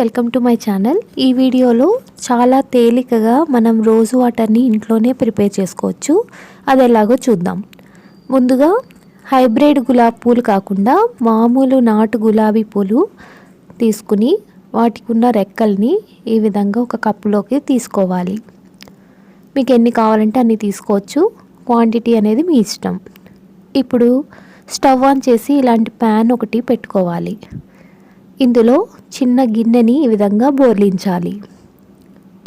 Welcome to my channel. ఈ వీడియోలో చాలా తేలికగా మనం రోజ్ వాటర్ని ఇంట్లోనే ప్రిపేర్ చేసుకోవచ్చు. అది ఎలాగో చూద్దాం. ముందుగా హైబ్రిడ్ గులాబీ పూలు కాకుండా మామూలు నాటు గులాబీ పూలు తీసుకుని వాటికి ఉన్న రెక్కల్ని ఈ విధంగా ఒక కప్పులోకి తీసుకోవాలి. మీకు ఎన్ని కావాలంటే అన్ని తీసుకోవచ్చు. క్వాంటిటీ అనేది మీ ఇష్టం. ఇప్పుడు స్టవ్ ఆన్ చేసి ఇలాంటి ప్యాన్ ఒకటి పెట్టుకోవాలి. ఇందులో చిన్న గిన్నెని ఈ విధంగా బోర్లించాలి.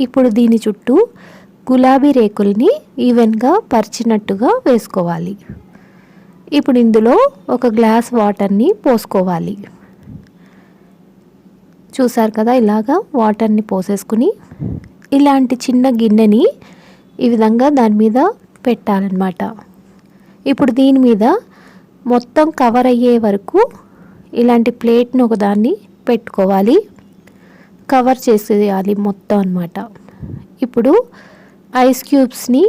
ఇప్పుడు దీని చుట్టూ గులాబీ రేకుల్ని ఈవెన్గా పరిచినట్టుగా వేసుకోవాలి. ఇప్పుడు ఇందులో ఒక గ్లాస్ వాటర్ని పోసుకోవాలి. చూసారు కదా, ఇలాగా వాటర్ని పోసేసుకుని ఇలాంటి చిన్న గిన్నెని ఈ విధంగా దాని మీద పెట్టాలన్నమాట. ఇప్పుడు దీని మీద మొత్తం కవర్ అయ్యే వరకు ఇలాంటి ప్లేట్ను ఒకదాన్ని పెట్టుకోవాలి. కవర్ చేసేయాలి మొత్తం అన్నమాట. ఇప్పుడు ఐస్ క్యూబ్స్ని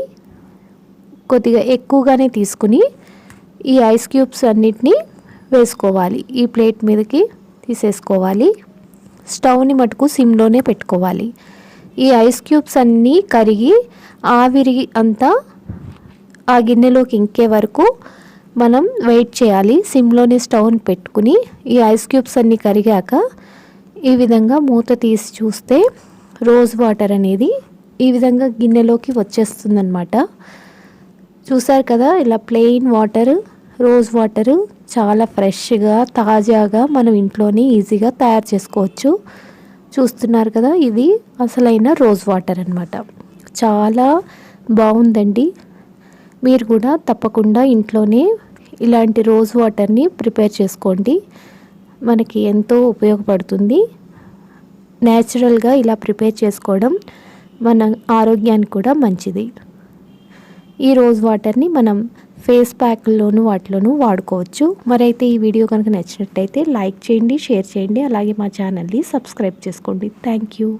కొద్దిగా ఎక్కువగానే తీసుకుని ఈ ఐస్ క్యూబ్స్ అన్నిటినీ వేసుకోవాలి. ఈ ప్లేట్ మీదకి తీసేసుకోవాలి. స్టవ్ని మటుకు సిమ్లోనే పెట్టుకోవాలి. ఈ ఐస్ క్యూబ్స్ అన్నీ కరిగి ఆవిరి అంతా ఆ గిన్నెలోకి ఇంకే వరకు మనం వెయిట్ చేయాలి. సిమ్లోని స్టవ్ని పెట్టుకుని ఈ ఐస్ క్యూబ్స్ అన్నీ కరిగాక ఈ విధంగా మూత తీసి చూస్తే రోజ్ వాటర్ అనేది ఈ విధంగా గిన్నెలోకి వచ్చేస్తుందన్నమాట. చూసారు కదా, ఇలా ప్లెయిన్ వాటర్ రోజ్ వాటర్ చాలా ఫ్రెష్గా తాజాగా మనం ఇంట్లోనే ఈజీగా తయారు చేసుకోవచ్చు. చూస్తున్నారు కదా, ఇది అసలైన రోజ్ వాటర్ అన్నమాట. చాలా బాగుందండి. మీరు కూడా తప్పకుండా ఇంట్లోనే ఇలాంటి రోజ్ వాటర్ని ప్రిపేర్ చేసుకోండి. మనకి ఎంతో ఉపయోగపడుతుంది. న్యాచురల్గా ఇలా ప్రిపేర్ చేసుకోవడం మన ఆరోగ్యానికి కూడా మంచిది. ఈ రోజ్ వాటర్ని మనం ఫేస్ ప్యాక్లోను వాటిలోనూ వాడుకోవచ్చు. మరైతే ఈ వీడియో కనుక నచ్చినట్టయితే లైక్ చేయండి, షేర్ చేయండి, అలాగే మా ఛానల్ని సబ్స్క్రైబ్ చేసుకోండి. Thank you.